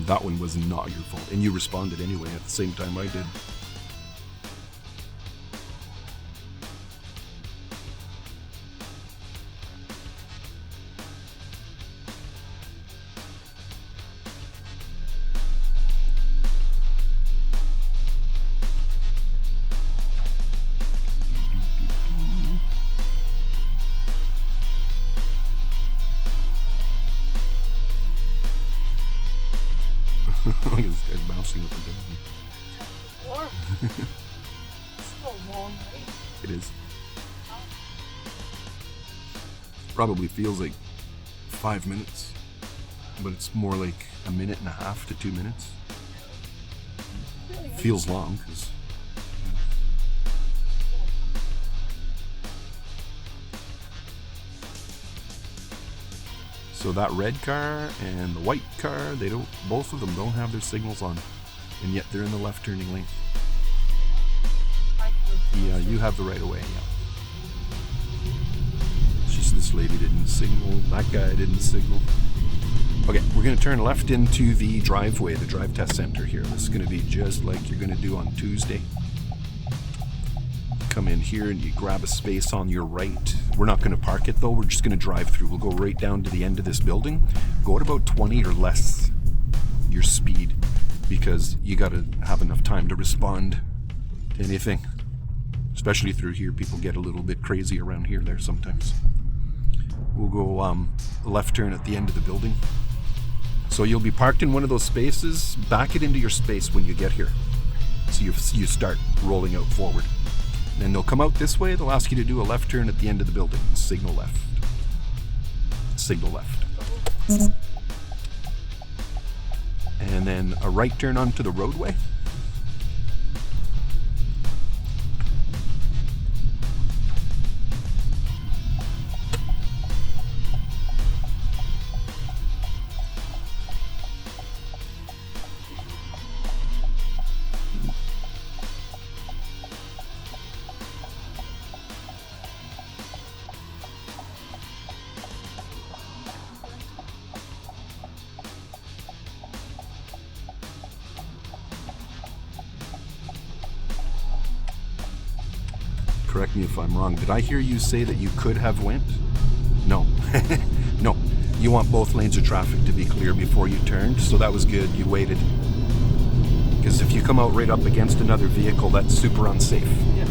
that one was not your fault. And you responded anyway at the same time I did. Look at this guy's bouncing up and down. Warm. It's a long way. It is. Probably feels like 5 minutes, but it's more like a minute and a half to 2 minutes. Feels long because so that red car and the white car, both of them don't have their signals on, and yet they're in the left turning lane. Yeah, you have the right of way, yeah. Just this lady didn't signal, that guy didn't signal. Okay, we're gonna turn left into the driveway, the drive test center here. This is gonna be just like you're gonna do on Tuesday. Come in here and you grab a space on your right. We're not going to park it though, we're just going to drive through. We'll go right down to the end of this building. Go at about 20 or less your speed, because you got to have enough time to respond to anything. Especially through here, people get a little bit crazy around here there sometimes. We'll go left turn at the end of the building. So you'll be parked in one of those spaces. Back it into your space when you get here. So you start rolling out forward. Then they'll come out this way, they'll ask you to do a left turn at the end of the building. Signal left. Signal left. And then a right turn onto the roadway. Correct me if I'm wrong. Did I hear you say that you could have went? No. No. You want both lanes of traffic to be clear before you turned, so that was good. You waited. Because if you come out right up against another vehicle, that's super unsafe. Yeah.